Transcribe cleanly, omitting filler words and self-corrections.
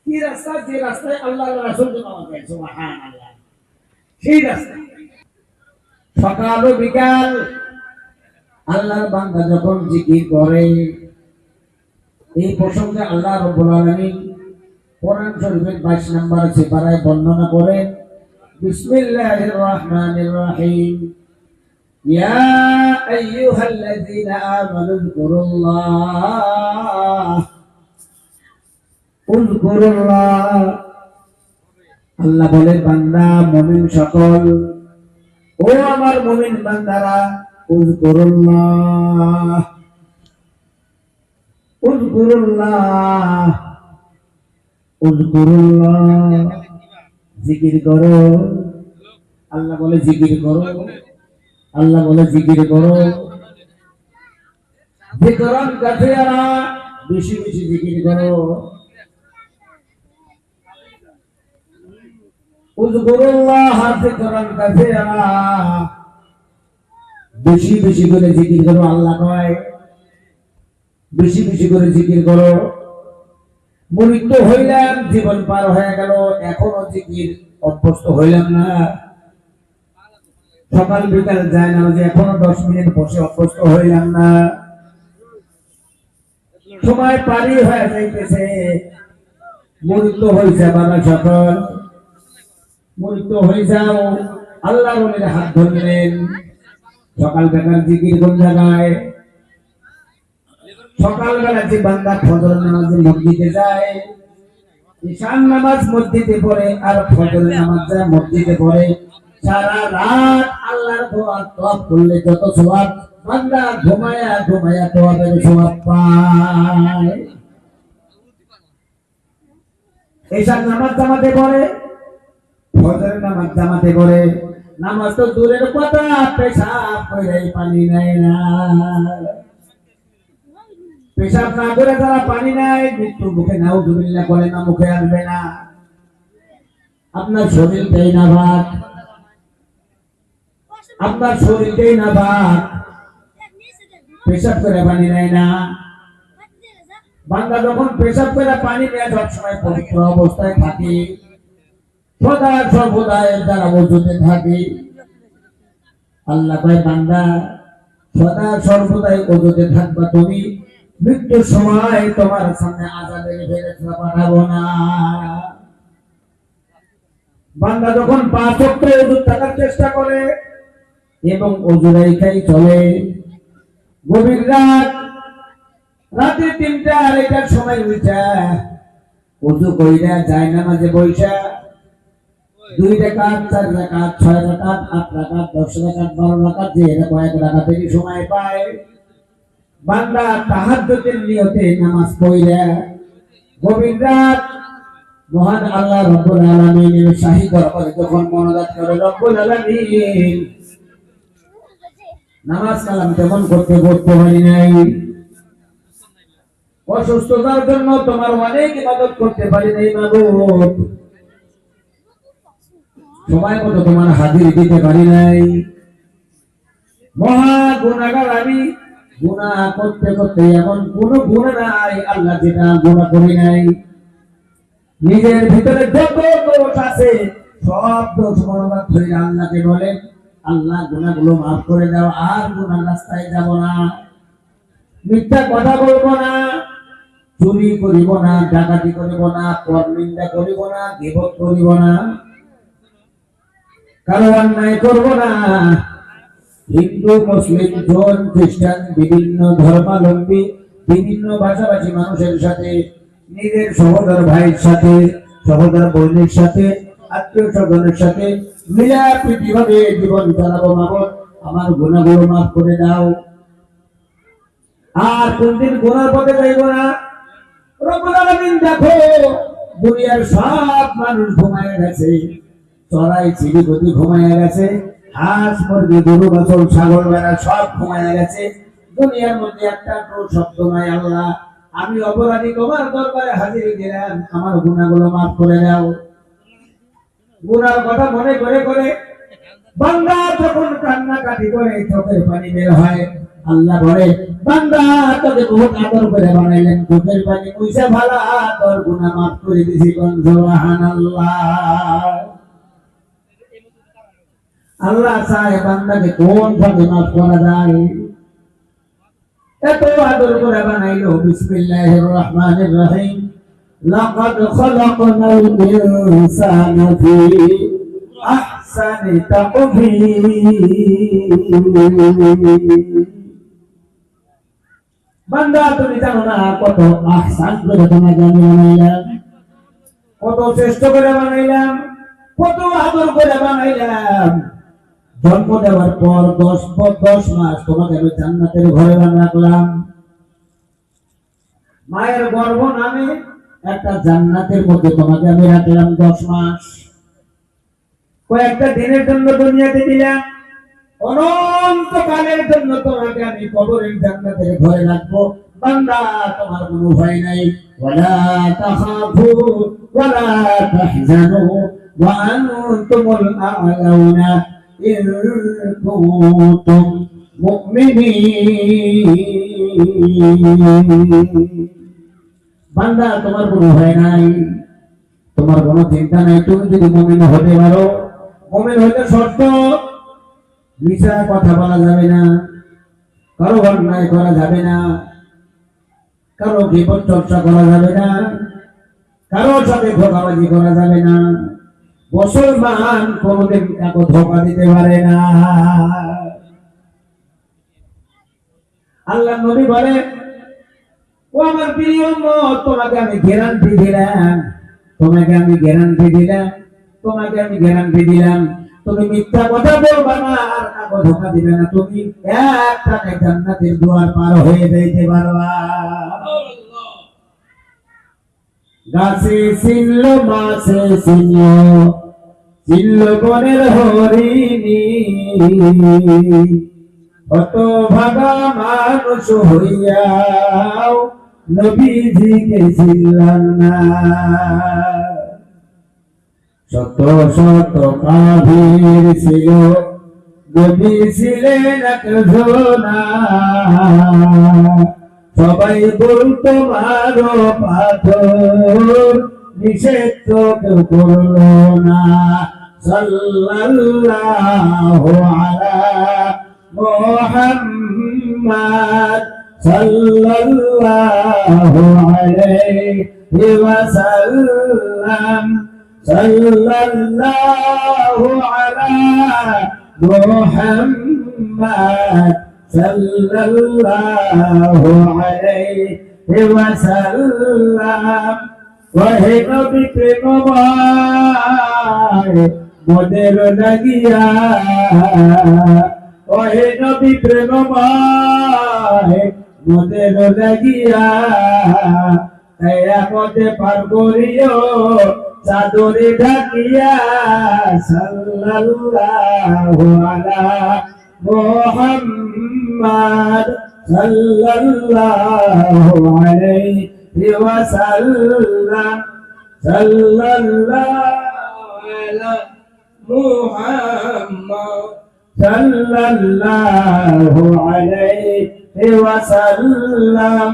কি রাস্তা, যে রাস্তায় আল্লাহ রাসূল নামাজ পড়ে, সুবহানাল্লাহ, সেই রাস্তা। সকাল ও বিকাল আল্লাহর বান্দা যখন জিকির করে, এই প্রসঙ্গে আল্লাহ রাব্বুল আলামিন কোরআন শরীফের 22 নম্বর সূরায় বর্ণনা করেন, বিসমিল্লাহির রহমানির রহিম, ইয়া আইয়ুহাল্লাযীনা আমানু উযকুরুল্লাহ। আল্লাহ বলে, বান্দা মুমিন সকল, ও আমার মুমিন বান্দারা, উযকুরুল্লাহ, উযকুরুল্লাহ, উযকুরুল্লাহ, জিকির করো। আল্লাহ বলে জিকির করো, আল্লাহ বলে জিকির করো। যিকরান কাসীরা, বেশি বেশি জিকির করো। উযকুরুল্লাহ যিকরান কাসীরা, বেশি বেশি করে জিকির করো। আল্লাহ কয় বেশি বেশি করে জিকির করো। মৃত্যু হইলাম, জীবন পার হয়ে গেল, এখনো জিকির অভ্যস্ত হইলাম না। সকাল বিকাল যায় না, যে এখনো 10 মিনিট বসে অভ্যস্ত হইলাম না। সময় পারি হয়ে যাইতেছে, মৃত্যু হয়েছে। বাবা সকল, মৃত্যু হয়ে যাও। আল্লাহ বলে হাত ধরলেন, সকাল বেকার জিকির কোন জায়গায়? সকালবেলা যে বান্দা ফজর নামাজে মসজিদে যায়, ঈশান নামাজ মসজিদে পড়ে, আর ফজর নামাজ যায় মসজিদে পড়ে, সারা রাত আল্লাহর দোয়া তওয়াব করলে যত সওয়াব, বান্দা ঘুমায়া ঘুমায়া তওয়াবের সওয়াব পায়। ঈশান নামাজ জামাতে পড়ে, ফজর নামাজ জামাতে পড়ে, নামাজ তো দূরের কথা, পেশাব করে পানি নেয় না। পেশাব না করে যারা পানি নেয়, মৃত্যুর মুখে নাউযুবিল্লাহ করে না, মুখে আসবে না। আপনার শরীর দেয় না ভাত, আপনার শরীর দেয় না ভাত, পেশাব করে পানি নেয় না। বান্দা যখন পেশাব করে পানি নেয়, সবসময় পবিত্র অবস্থায় থাকে, সদা সর্বদা এর দ্বারা ওযুতে থাকে। আল্লাহ কয়, বান্দা সদা সর্বদাই ওযুতে থাকবা তুমি, মৃত্যুর সময় তোমার সামনে আযাবের ফেরেশতা পাঠাবো না। বান্দা যখন 5 ওয়াক্ত ওযু থাকার চেষ্টা করে এবং ওযু রাইখাই চলে, গভীর রাত, রাতে 3টা 2:30টার সময় উঠা ওযু কইরা যায় নামাজে বইসা 2 রাকাত, 4 রাকাত, 6 রাকাত, 8 রাকাত, 10 রাকাত, 12 রাকাত, যে কয়েক রাকাতেরই সময় পায়, বান্দা তাহাজ্জুদের নিয়তে নামাজ পড়া গভীর রাত মহান আল্লাহ রব্বুল আলামিনের শাহী দরবারে যখন মোনাজাত করে, রব্বুল আলামিন, নামাজ কালাম তেমন করতে পারি নাই, অসুস্থতার জন্য তোমার অনেক ইবাদত করতে পারি নাই মাবুদ, সময় মতো তোমার হাজির দিতে পারি নাই। মহা গুনাহগার আমি, গুনাহ করতে করতে এমন কোন গুনাহ নাই আল্লাহ যেটা গুনাহ করি নাই। নিজের ভিতরে যত দোষ আছে সব দোষ মনোবাদ ধরে আল্লাহকে বলেন, আল্লাহ গুনাহগুলো মাফ করে দাও, আর গুনাহ রাস্তায় যাব না, মিথ্যা কথা বলবো না, চুরি করিব না, ডাকাতি করিব না, পরনিন্দা করিব না, গীবত করিব না, কারো অন্যায় করব না। হিন্দু, মুসলিম, জৈন, খ্রিস্টান, বিভিন্ন ধর্মাবলম্বী, বিভিন্ন ভাষাভাষী মানুষের সাথে, নিজের সহোদর ভাইয়ের সাথে, সহোদর বোনের সাথে, আত্মীয় স্বজনের সাথে মিলাপ্রীতি ভাবে জীবন চালাবো মাবুদ, আমার গুনাহগুলো মাফ করে দাও, আর কোনদিন গুনার পথে যাইব না। রব্বুল আলামিন, দেখো দুনিয়ার সব মানুষ ঘুমায় গেছে, চড়াই চিড়িপতি ঘুমায় গেছে, হাঁস মুরগি গরু বাছুর ছাগল ভেড়া সব ঘুমায় গেছে, দুনিয়ার মধ্যে একটা শব্দ নাই। আল্লাহ, আমি অপরাধী, তোমার দরবারে হাজির দিলাম, আমার গুনাহগুলো মাফ করে দাও। গুনার কথা মনে করে করে বান্দা যখন কান্নাকাটি করে, চোখের পানি বের হয়, আল্লাহ বলে বান্দা তোকে বহুত আদর করে বানাইলেন, চোখের পানি মুইসা ভালা তোর গুনাহ মাফ করে দিছি। সুবহানাল্লাহ। আল্লাহ চায় বান্দাকে কোন ভাবে মাফ করা যায়, এত আদর করে বানাইলো। বিসমিল্লাহির রহমানির রহিম। লাকাদ খলাকনাল ইনসানা ফি আহসানি তাকবীর। বান্দা তুমি জানো না কত আহসান করে তোমাকে আমি বানাইলাম, কত শ্রেষ্ঠ করে বানাইলাম, কত আদর করে বানাইলাম। জন্ম দেওয়ার পর 10 মাস তোমাকে আমি জান্নাতের ঘরে রাখলাম। মায়ের গর্ভ নামে একটা জান্নাতের মধ্যে তোমাকে আমি রাখলাম 10 মাস। কয়েকটা দিনের জন্য দুনিয়াতে দিলাম, অনন্তকালের জন্য তোমাকে আমি কবরের জান্নাতের ঘরে রাখবো। বান্দা তোমার কোনো ভয় নাই। ওয়ালা তাখাফু ওয়ালা তাহজানু ওয়া আনতুমুল আ'লাউনা ইন কুনতুম মুমিনিন। বান্দা তোমার কোনো ভয় নাই, তোমার কোনো চিন্তা নাই। তুমি যদি মুমিন হতে পারো, মুমিন হতে শর্ত মিছা কথা বলা যাবে না, কারো অন্যায় করা যাবে না, কারো গীবত চর্চা করা যাবে না, কারো সাথে ধোঁকাবাজি করা যাবে না। মুসলমান কোনদিন কাউকে ধোঁকা দিতে পারে না। আল্লাহ নবী বলে, ও আমার প্রিয় উম্মত, তোমাকে আমি গ্যারান্টি দিলাম, তোমাকে আমি গ্যারান্টি দিলাম, তোমাকে আমি গ্যারান্টি দিলাম, তুমি মিথ্যা কথা বলবা না, আর কাউকে ধোঁকা দিবে না। তুমি একটা জান্নাতের দুয়ার পার হয়ে যাইতে পারবা। গাছে ছিল মাছে ছিল, ছিল বনের হরিণী, কত ভাগা মানুষ হইয়াও নবীজিকে ছিলাম না। শত শত কাফির ছিল, নবী ছিলেন একজনা। সবাই বলতো মারো পাথর, নিষেধ কেউ করলো না। সাল্লাল্লাহু আলা মুহাম্মাদ সাল্লাল্লাহু আলাইহি ওয়াসাল্লাম। সাল্লাল্লাহু আলা মুহাম্মাদ সাল্লাল্লাহু আলাইহি ওয়াসাল্লাম। ওহে নবী প্রেমময় মোদের লাগিয়া, ওহে নবী প্রেমময় মোদের লাগিয়া, কিয়ামতে পার করিও চাদরে ঢাকিয়া। সাল্লাল্লাহু আলা মুহাম্মাদ সাল্লাল্লাহু আলাইহি ওয়াসাল্লাম। সাল্লাল্লাহু আলা মুহাম্মাদ সাল্লাল্লাহু আলাইহি ওয়াসাল্লাম।